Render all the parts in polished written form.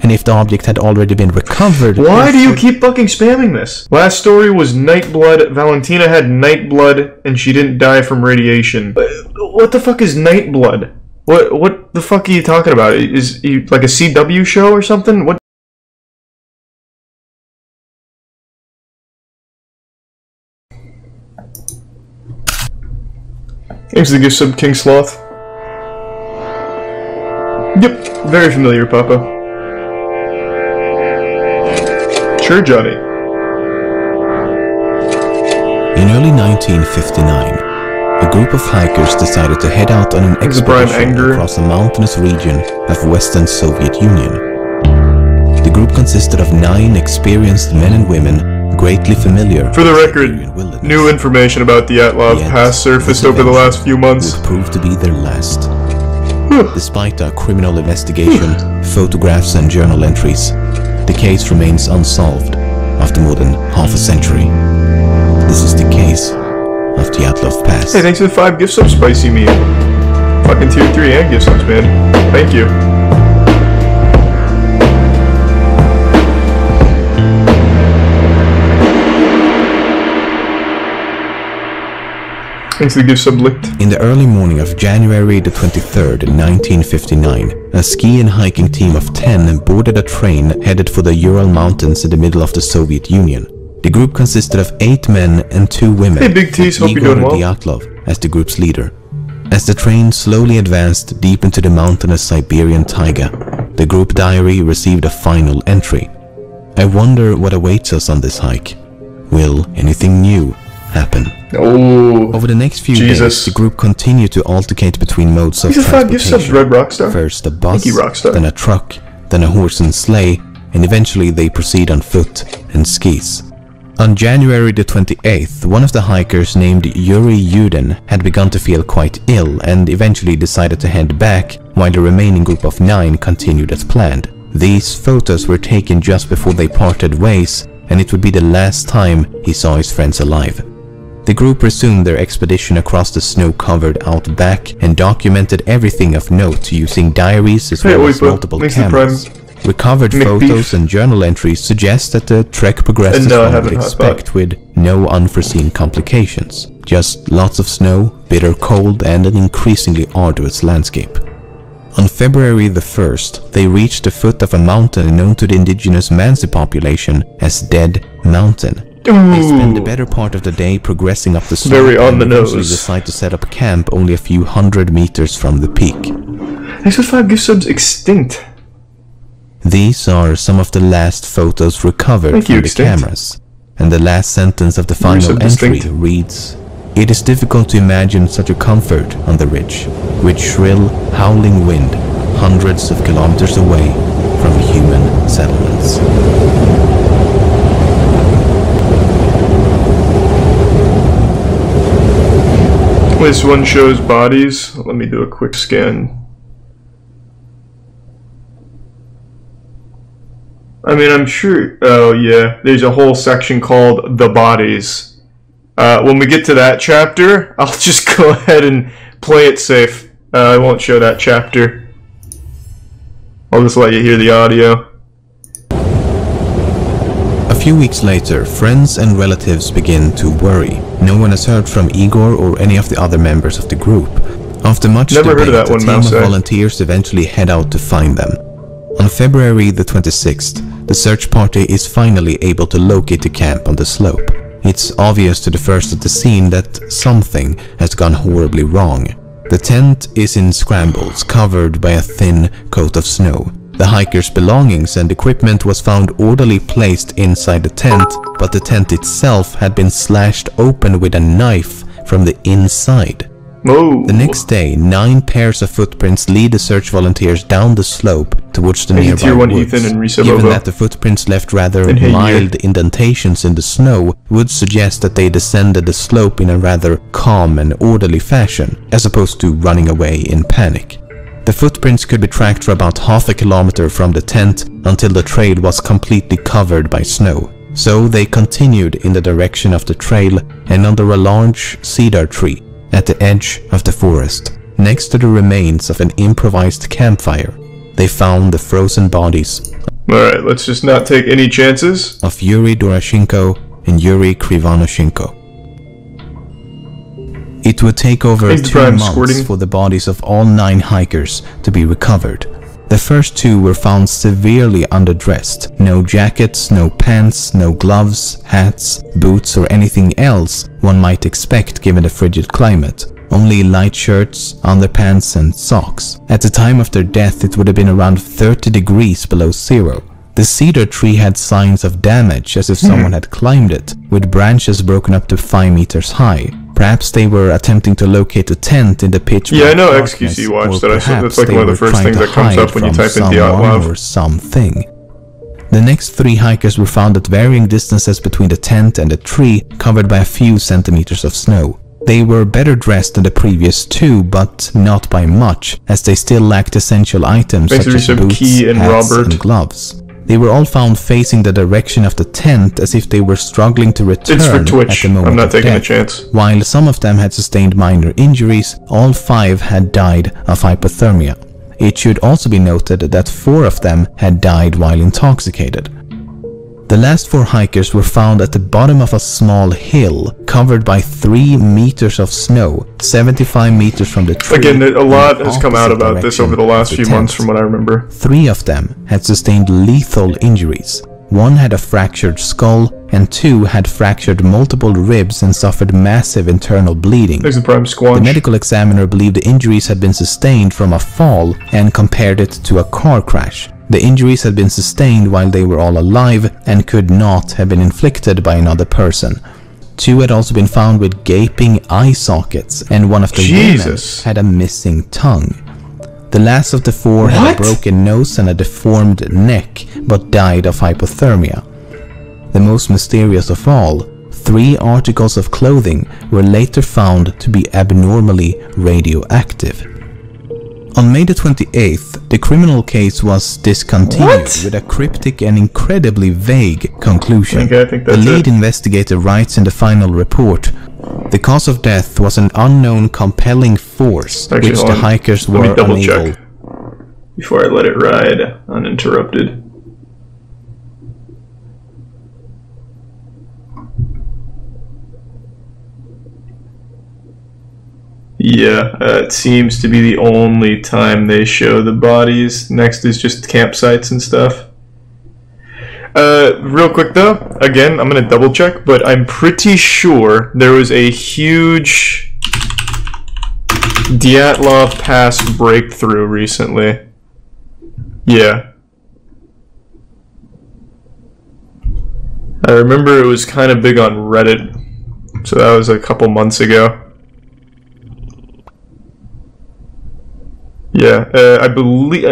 and if the object had already been recovered... Why do you keep fucking spamming this? Last story was Nightblood. Valentina had Nightblood, and she didn't die from radiation. What the fuck is Nightblood? What the fuck are you talking about? Is he like a CW show or something? What? Thanks for the gift sub, King Sloth. Yep, very familiar, Papa. Sure, Johnny. In early 1959, a group of hikers decided to head out on an expedition across a mountainous region of Western Soviet Union. The group consisted of 9 experienced men and women greatly familiar. For the record, new information about Dyatlov has surfaced over the last few months. Would prove to be their last. Despite a criminal investigation, photographs and journal entries, the case remains unsolved after more than half a century. This is the case of Dyatlov Pass. Hey, thanks for the 5 gift subs, Spicy Meat. Fucking tier 3 and gift subs, man. Thank you. Thanks for the gift sub, Licked. In the early morning of January the 23rd, 1959, a ski and hiking team of 10 boarded a train headed for the Ural Mountains in the middle of the Soviet Union. The group consisted of 8 men and 2 women, hey, Big T's, hope you're doing well. Dyatlov as the group's leader. As the train slowly advanced deep into the mountainous Siberian taiga, the group diary received a final entry. I wonder what awaits us on this hike. Will anything new happen? Oh, over the next few days, the group continued to alternate between modes of transportation. Red Rockstar. First a bus, then a truck, then a horse and sleigh, and eventually they proceed on foot and skis. On January the 28th, one of the hikers named Yuri Yudin had begun to feel quite ill and eventually decided to head back, while the remaining group of 9 continued as planned. These photos were taken just before they parted ways, and it would be the last time he saw his friends alive. The group resumed their expedition across the snow-covered outback and documented everything of note using diaries as well as multiple cameras. Recovered photos and journal entries suggest that the trek progressed as one would expect, with no unforeseen complications. Just lots of snow, bitter cold, and an increasingly arduous landscape. On February the 1st, they reached the foot of a mountain known to the indigenous Mansi population as Dead Mountain. They spend the better part of the day progressing up the slope and eventually decide to set up camp only a few hundred meters from the peak. Thanks for 5 gift subs, Extinct. These are some of the last photos recovered from the cameras, and the last sentence of the final entry reads, "It is difficult to imagine such a comfort on the ridge, with shrill, howling wind, hundreds of kilometers away from human settlements." This one shows bodies. Let me do a quick scan. I mean, I'm sure... Oh, yeah. There's a whole section called The Bodies. When we get to that chapter, I'll just go ahead and play it safe. I won't show that chapter. I'll just let you hear the audio. A few weeks later, friends and relatives begin to worry. No one has heard from Igor or any of the other members of the group. After much debate, a team of volunteers eventually head out to find them. On February the 26th, the search party is finally able to locate the camp on the slope. It's obvious to the first at the scene that something has gone horribly wrong. The tent is in scrambles, covered by a thin coat of snow. The hikers' belongings and equipment was found orderly placed inside the tent, but the tent itself had been slashed open with a knife from the inside. Whoa. The next day, 9 pairs of footprints lead the search volunteers down the slope towards the nearby woods. Given that the footprints left rather mild indentations in the snow, would suggest that they descended the slope in a rather calm and orderly fashion, as opposed to running away in panic. The footprints could be tracked for about half a kilometer from the tent until the trail was completely covered by snow. So they continued in the direction of the trail and under a large cedar tree at the edge of the forest, next to the remains of an improvised campfire, they found the frozen bodies Alright, let's just not take any chances. Of Yuri Doroshenko and Yuri Krivonoshenko. It would take over 2 months for the bodies of all 9 hikers to be recovered. The first 2 were found severely underdressed. No jackets, no pants, no gloves, hats, boots or anything else one might expect given the frigid climate. Only light shirts, underpants and socks. At the time of their death it would have been around 30 degrees below zero. The cedar tree had signs of damage as if someone had climbed it, with branches broken up to 5 meters high. Perhaps they were attempting to locate a tent in the pitch black I know darkness, XQC watched or that. That's like perhaps one of the they were first things trying that to comes hide up when you from type in someone Dyatlov. or something. The next 3 hikers were found at varying distances between the tent and the tree, covered by a few centimeters of snow. They were better dressed than the previous 2, but not by much, as they still lacked essential items such as boots, hats, and gloves. They were all found facing the direction of the tent as if they were struggling to return at the moment I'm not taking of a chance. While some of them had sustained minor injuries, all 5 had died of hypothermia. It should also be noted that 4 of them had died while intoxicated. The last 4 hikers were found at the bottom of a small hill, covered by 3 meters of snow, 75 meters from the tree. Again, a lot has come out about this over the last few months from what I remember. 3 of them had sustained lethal injuries. 1 had a fractured skull, and 2 had fractured multiple ribs and suffered massive internal bleeding. The medical examiner believed the injuries had been sustained from a fall and compared it to a car crash. The injuries had been sustained while they were all alive and could not have been inflicted by another person. 2 had also been found with gaping eye sockets, and 1 of the women had a missing tongue. The last of the 4 had a broken nose and a deformed neck, but died of hypothermia. The most mysterious of all, 3 articles of clothing were later found to be abnormally radioactive. On May the 28th, the criminal case was discontinued with a cryptic and incredibly vague conclusion. The lead investigator writes in the final report, "The cause of death was an unknown compelling force which the hikers were unable..." Check before I let it ride uninterrupted. Yeah, it seems to be the only time they show the bodies. Next is just campsites and stuff. Real quick though, again, I'm gonna double check, but I'm pretty sure there was a huge Dyatlov Pass breakthrough recently. Yeah. I remember it was kind of big on Reddit, so that was a couple months ago. Yeah, I believe,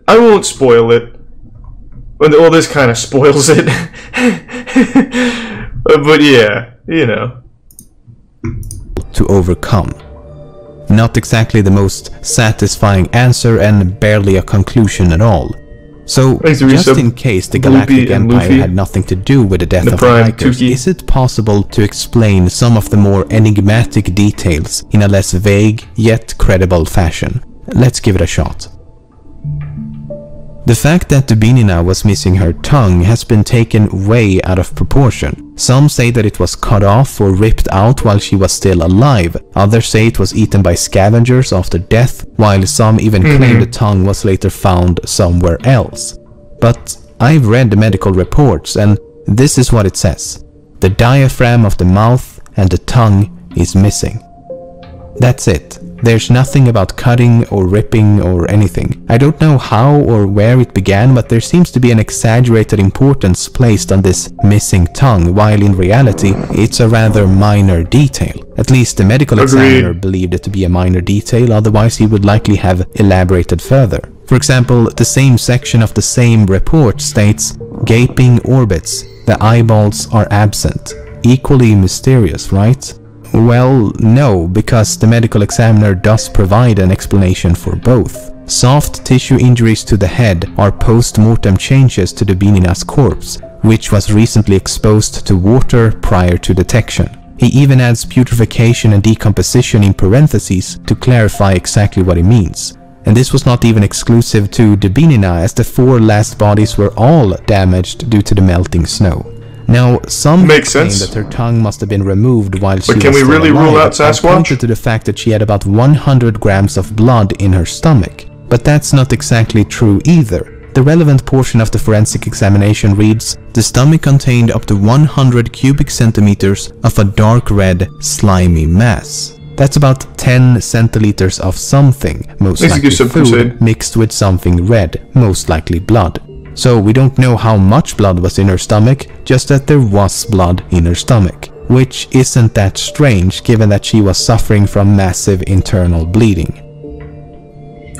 I won't spoil it. Well, this kind of spoils it. But yeah, you know. To overcome. Not exactly the most satisfying answer and barely a conclusion at all. So, just in case the Galactic Empire had nothing to do with the death of the hikers, is it possible to explain some of the more enigmatic details in a less vague yet credible fashion? Let's give it a shot. The fact that Dubinina was missing her tongue has been taken way out of proportion. Some say that it was cut off or ripped out while she was still alive. Others say it was eaten by scavengers after death, while some even claim the tongue was later found somewhere else. But I've read the medical reports and this is what it says. The diaphragm of the mouth and the tongue is missing. That's it. There's nothing about cutting or ripping or anything. I don't know how or where it began, but there seems to be an exaggerated importance placed on this missing tongue, while in reality, it's a rather minor detail. At least the medical examiner believed it to be a minor detail, otherwise he would likely have elaborated further. For example, the same section of the same report states, "Gaping orbits, the eyeballs are absent." Equally mysterious, right? Well, no, because the medical examiner does provide an explanation for both. Soft tissue injuries to the head are post-mortem changes to Dubinina's corpse, which was recently exposed to water prior to detection. He even adds putrefaction and decomposition in parentheses to clarify exactly what he means. And this was not even exclusive to Dubinina, as the 4 last bodies were all damaged due to the melting snow. Now, some claim that her tongue must have been removed while she was still alive. But can we really rule out Sasquatch? Pointed to the fact that she had about 100 grams of blood in her stomach. But that's not exactly true either. The relevant portion of the forensic examination reads, the stomach contained up to 100 cubic centimeters of a dark red, slimy mass. That's about 10 centiliters of something, most likely food, mixed with something red, most likely blood. So we don't know how much blood was in her stomach, just that there was blood in her stomach. Which isn't that strange, given that she was suffering from massive internal bleeding.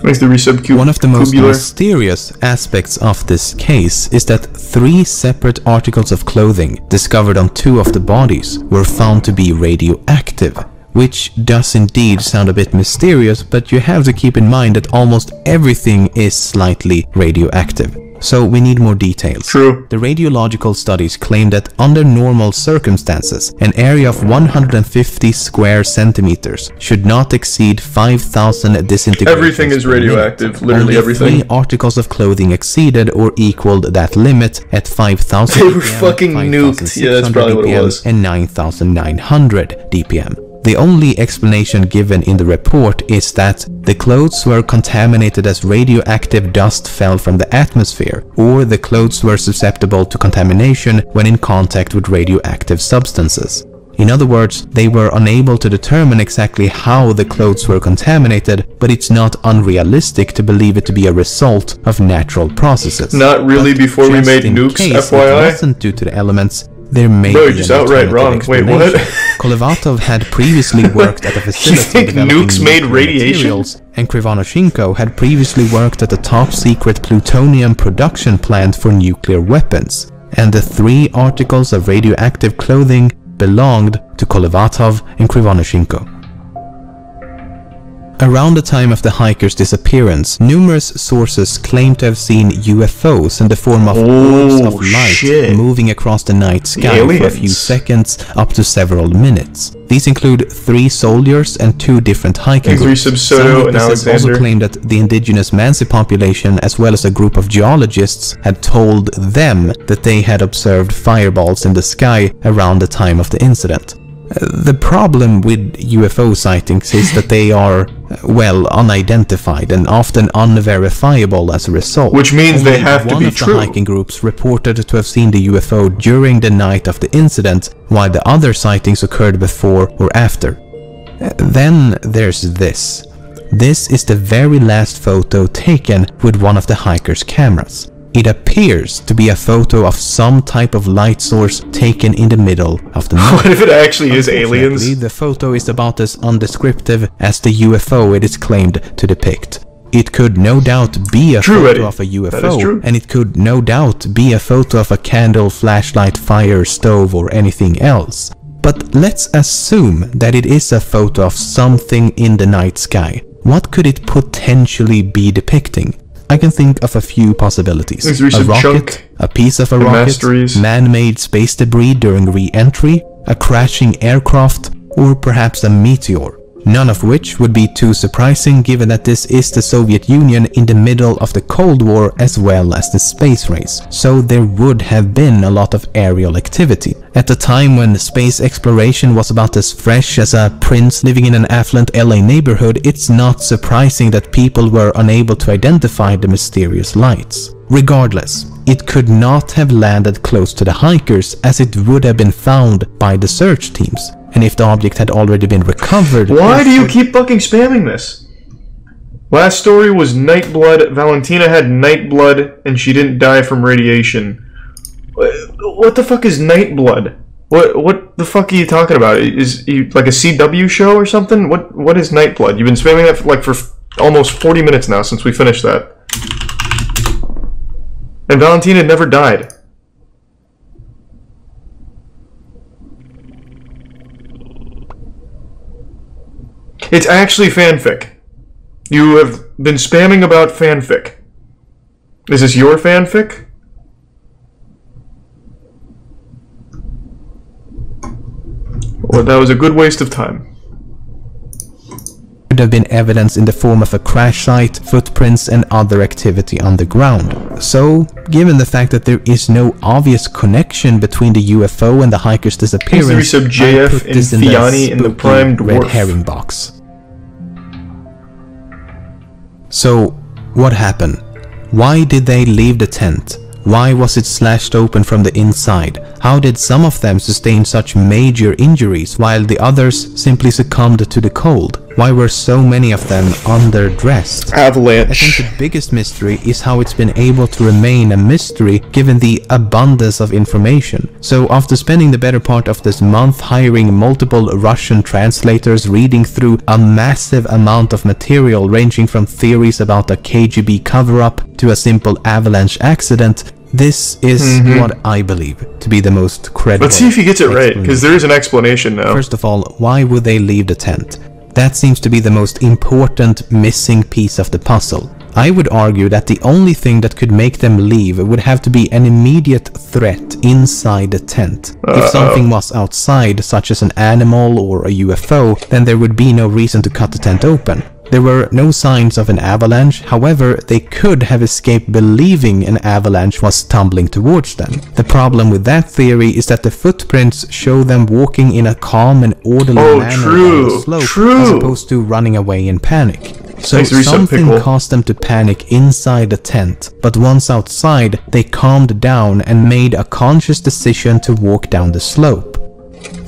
One of the most mysterious aspects of this case is that 3 separate articles of clothing discovered on 2 of the bodies were found to be radioactive, which does indeed sound a bit mysterious, but you have to keep in mind that almost everything is slightly radioactive. So we need more details. True. The radiological studies claim that under normal circumstances, an area of 150 square centimeters should not exceed 5,000 disintegrations. Everything is radioactive, literally everything. Only 3 articles of clothing exceeded or equaled that limit at 5,000 They were fucking nuked. Yeah, that's probably what it was. And 9,900 dpm. The only explanation given in the report is that the clothes were contaminated as radioactive dust fell from the atmosphere, or the clothes were susceptible to contamination when in contact with radioactive substances. In other words, they were unable to determine exactly how the clothes were contaminated, but it's not unrealistic to believe it to be a result of natural processes. Not really before we made nukes, FYI. It wasn't due to the elements. There may Bro, be you're just outright wrong. Wait, what? Kolevatov had previously worked at a facility developing nukes made radiation? Materials, and Krivonoshenko had previously worked at a top-secret plutonium production plant for nuclear weapons, and the 3 articles of radioactive clothing belonged to Kolevatov and Krivonoshenko. Around the time of the hiker's disappearance, numerous sources claim to have seen UFOs in the form of orbs of light moving across the night sky for a few seconds up to several minutes. These include 3 soldiers and 2 different hiking groups. Some witnesses also claim that the indigenous Mansi population, as well as a group of geologists, had told them that they had observed fireballs in the sky around the time of the incident. The problem with UFO sightings is that they are, well, unidentified and often unverifiable as a result. Which means they have to be true. One of the hiking groups reported to have seen the UFO during the night of the incident, while the other sightings occurred before or after. Then there's this. This is the very last photo taken with one of the hiker's cameras. It appears to be a photo of some type of light source taken in the middle of the night. What if it actually is aliens? The photo is about as undescriptive as the UFO it is claimed to depict. It could no doubt be a photo of a UFO, and it could no doubt be a photo of a candle, flashlight, fire, stove, or anything else. But let's assume that it is a photo of something in the night sky. What could it potentially be depicting? I can think of a few possibilities. A rocket, a piece of a rocket, man-made space debris during re-entry, a crashing aircraft, or perhaps a meteor. None of which would be too surprising given that this is the Soviet Union in the middle of the Cold War as well as the space race, so there would have been a lot of aerial activity. At the time when space exploration was about as fresh as a prince living in an affluent LA neighborhood, it's not surprising that people were unable to identify the mysterious lights. Regardless, it could not have landed close to the hikers as it would have been found by the search teams. And if the object had already been recovered... Why do you keep fucking spamming this? Last story was Nightblood. Valentina had Nightblood and she didn't die from radiation. What the fuck is Nightblood? What the fuck are you talking about? Is you like a CW show or something? What is Nightblood? You've been spamming that for almost 40 minutes now since we finished that. And Valentina never died. It's actually fanfic. You have been spamming about fanfic. Is this your fanfic? Well, that was a good waste of time. could have been evidence in the form of a crash site, footprints and other activity underground. So, given the fact that there is no obvious connection between the UFO and the hiker's disappearance, of JF and Fiani in the Prime Dwarf red herring box. So, what happened? Why did they leave the tent? Why was it slashed open from the inside? How did some of them sustain such major injuries while the others simply succumbed to the cold? Why were so many of them underdressed? Avalanche. I think the biggest mystery is how it's been able to remain a mystery given the abundance of information. So after spending the better part of this month hiring multiple Russian translators reading through a massive amount of material ranging from theories about a KGB cover-up to a simple avalanche accident, this is what I believe to be the most credible. Let's see if he gets it right, because there is an explanation now. First of all, why would they leave the tent? That seems to be the most important missing piece of the puzzle. I would argue that the only thing that could make them leave would have to be an immediate threat inside the tent. If something was outside, such as an animal or a UFO, then there would be no reason to cut the tent open. There were no signs of an avalanche, however, they could have escaped believing an avalanche was tumbling towards them. The problem with that theory is that the footprints show them walking in a calm and orderly manner down the slope, as opposed to running away in panic. So something caused them to panic inside the tent, but once outside, they calmed down and made a conscious decision to walk down the slope.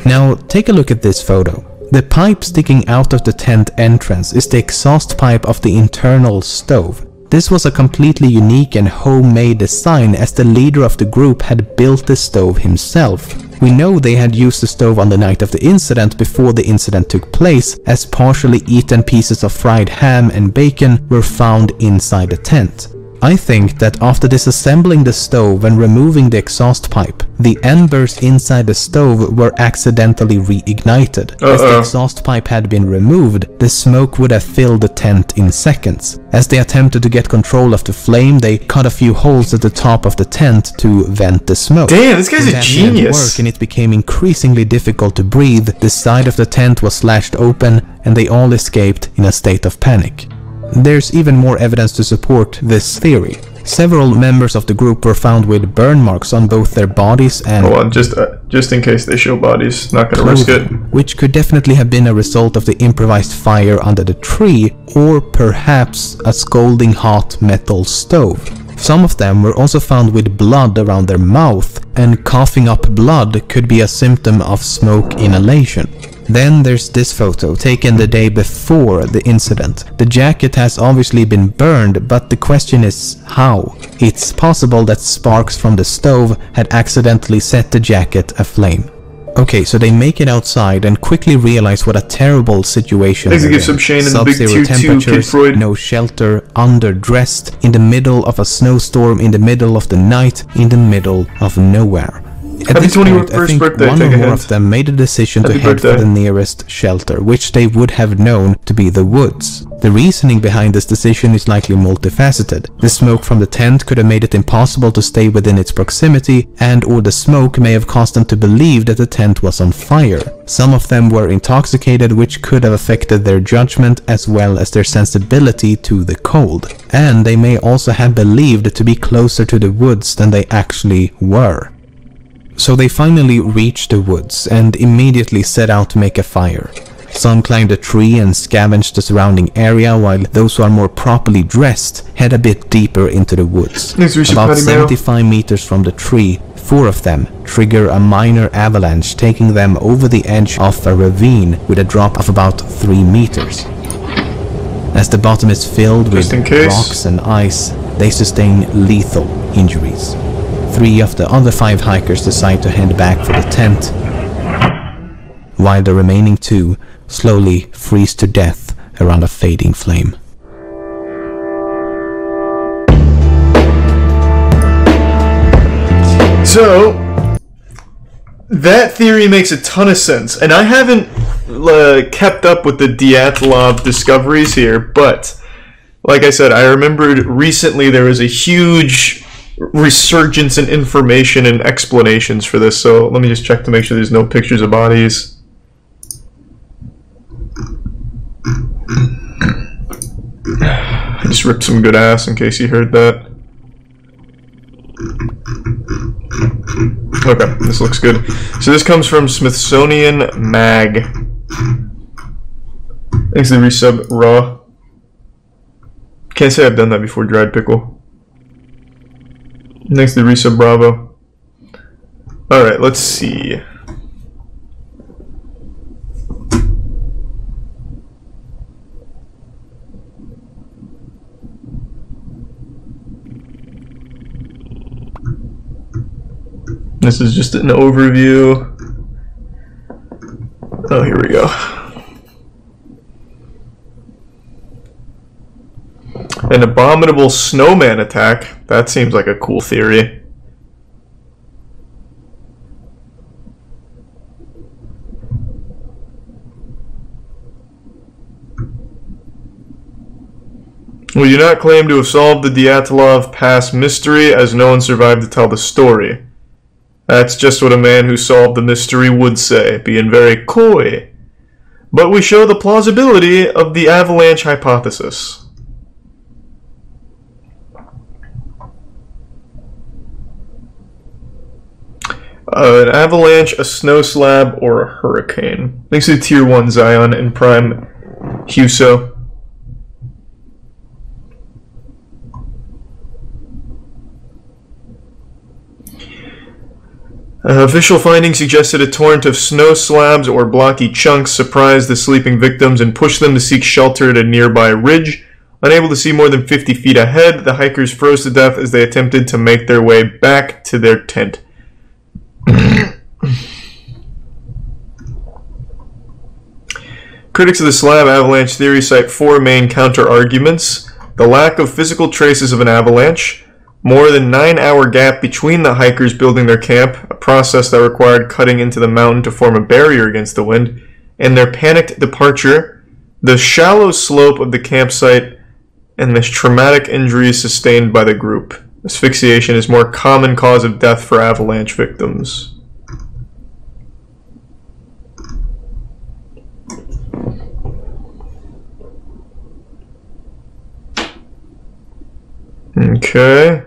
Now, take a look at this photo. The pipe sticking out of the tent entrance is the exhaust pipe of the internal stove. This was a completely unique and homemade design, as the leader of the group had built the stove himself. We know they had used the stove on the night of the incident before the incident took place, as partially eaten pieces of fried ham and bacon were found inside the tent. I think that after disassembling the stove and removing the exhaust pipe, the embers inside the stove were accidentally reignited. As the exhaust pipe had been removed, the smoke would have filled the tent in seconds. As they attempted to get control of the flame, they cut a few holes at the top of the tent to vent the smoke. Damn, this guy's a genius! And it became increasingly difficult to breathe. The side of the tent was slashed open and they all escaped in a state of panic. There's even more evidence to support this theory. Several members of the group were found with burn marks on both their bodies and hold on, just in case they show bodies, not gonna risk it. Which could definitely have been a result of the improvised fire under the tree, or perhaps a scalding hot metal stove. Some of them were also found with blood around their mouth, and coughing up blood could be a symptom of smoke inhalation. Then there's this photo, taken the day before the incident. The jacket has obviously been burned, but the question is how? It's possible that sparks from the stove had accidentally set the jacket aflame. Okay, so they make it outside and quickly realize what a terrible situation they're in. Sub-zero temperatures, no shelter, underdressed, in the middle of a snowstorm, in the middle of the night, in the middle of nowhere. At this point, I think one or more of them made a decision to head for the nearest shelter, which they would have known to be the woods. The reasoning behind this decision is likely multifaceted. The smoke from the tent could have made it impossible to stay within its proximity, and/or the smoke may have caused them to believe that the tent was on fire. Some of them were intoxicated, which could have affected their judgment as well as their sensibility to the cold. And they may also have believed to be closer to the woods than they actually were. So they finally reached the woods and immediately set out to make a fire. Some climbed a tree and scavenged the surrounding area, while those who are more properly dressed head a bit deeper into the woods. About 75 meters from the tree, 4 of them trigger a minor avalanche, taking them over the edge of a ravine with a drop of about 3 meters. As the bottom is filled with rocks and ice, they sustain lethal injuries. 3 of the other 5 hikers decide to head back for the tent, while the remaining 2 slowly freeze to death around a fading flame. So, that theory makes a ton of sense, and I haven't kept up with the Dyatlov discoveries here, but like I said, I remembered recently there was a huge resurgence in information and explanations for this, so let me just check to make sure there's no pictures of bodies. Just ripped some good ass in case you heard that. Okay, this looks good. So this comes from Smithsonian Mag. Thanks to the resub raw. Can't say I've done that before, dried pickle. Thanks to the resub bravo. Alright, let's see. This is just an overview. Oh, here we go. An abominable snowman attack. That seems like a cool theory. We do not claim to have solved the Dyatlov Pass mystery, as no one survived to tell the story. That's just what a man who solved the mystery would say, being very coy. But we show the plausibility of the avalanche hypothesis. An avalanche, a snow slab, or a hurricane. Thanks to Tier 1 Zion and Prime Huso. Official findings suggested a torrent of snow slabs or blocky chunks surprised the sleeping victims and pushed them to seek shelter at a nearby ridge. Unable to see more than 50 feet ahead, the hikers froze to death as they attempted to make their way back to their tent. Critics of the slab avalanche theory cite four main counter-arguments: the lack of physical traces of an avalanche, more than 9-hour gap between the hikers building their camp, a process that required cutting into the mountain to form a barrier against the wind, and their panicked departure, the shallow slope of the campsite, and the traumatic injuries sustained by the group. Asphyxiation is more common cause of death for avalanche victims. Okay.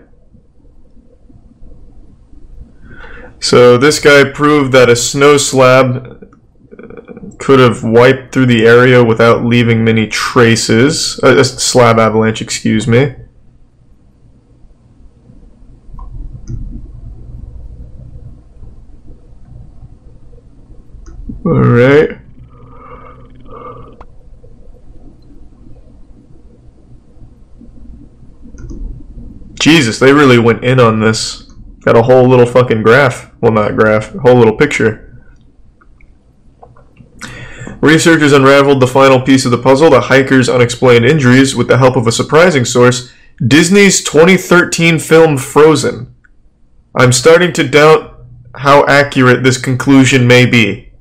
So this guy proved that a snow slab could have wiped through the area without leaving many traces. A slab avalanche, excuse me. Alright. Jesus, they really went in on this. Got a whole little fucking graph. Well, not graph, a whole little picture. Researchers unraveled the final piece of the puzzle, the hikers' unexplained injuries, with the help of a surprising source, Disney's 2013 film Frozen. I'm starting to doubt how accurate this conclusion may be.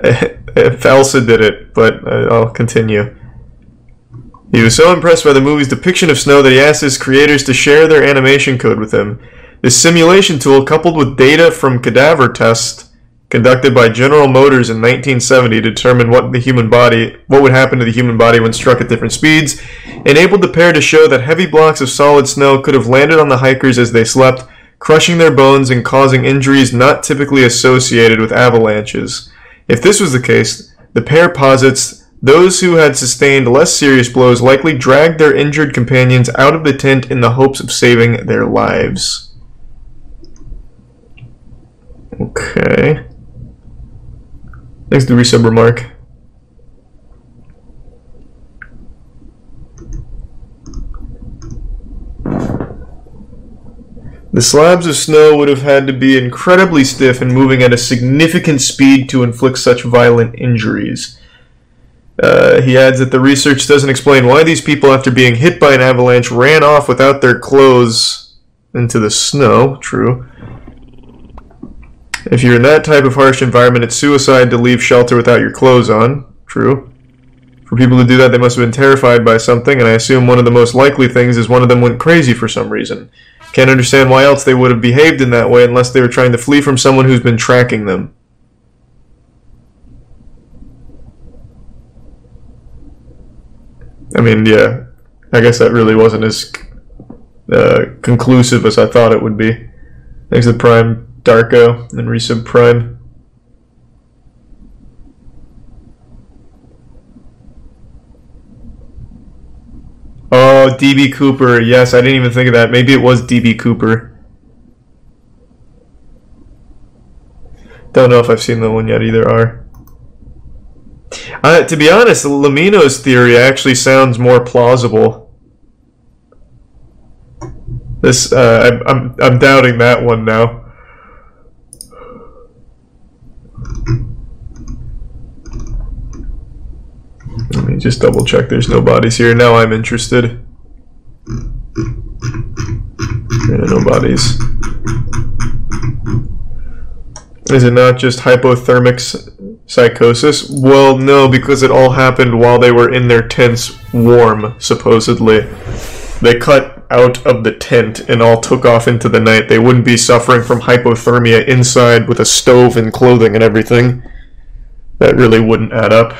If Elsa did it, but I'll continue. He was so impressed by the movie's depiction of snow that he asked his creators to share their animation code with him. This simulation tool, coupled with data from cadaver tests conducted by General Motors in 1970 to determine what would happen to the human body when struck at different speeds, enabled the pair to show that heavy blocks of solid snow could have landed on the hikers as they slept, crushing their bones and causing injuries not typically associated with avalanches. If this was the case, the pair posits those who had sustained less serious blows likely dragged their injured companions out of the tent in the hopes of saving their lives. Okay. Next to resub remark. The slabs of snow would have had to be incredibly stiff and moving at a significant speed to inflict such violent injuries. He adds that the research doesn't explain why these people, after being hit by an avalanche, ran off without their clothes into the snow. True. If you're in that type of harsh environment, it's suicide to leave shelter without your clothes on. True. For people to do that, they must have been terrified by something, and I assume one of the most likely things is one of them went crazy for some reason. Can't understand why else they would have behaved in that way unless they were trying to flee from someone who's been tracking them. I mean, yeah. I guess that really wasn't as conclusive as I thought it would be. Exit Prime, Darko, and Resub Prime. Oh, DB Cooper. Yes, I didn't even think of that. Maybe it was DB Cooper. Don't know if I've seen that one yet either, R. To be honest, Lamino's theory actually sounds more plausible. This, I'm doubting that one now. Let me just double check there's no bodies here. Now I'm interested. Yeah, no bodies. Is it not just hypothermic psychosis? Well, no, because it all happened while they were in their tents warm, supposedly. They cut out of the tent and all took off into the night. They wouldn't be suffering from hypothermia inside with a stove and clothing and everything. That really wouldn't add up.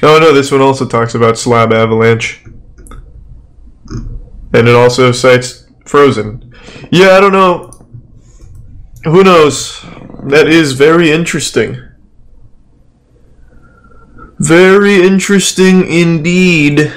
Oh no, this one also talks about slab avalanche. And it also cites Frozen. Yeah, I don't know. Who knows? That is very interesting. Very interesting indeed.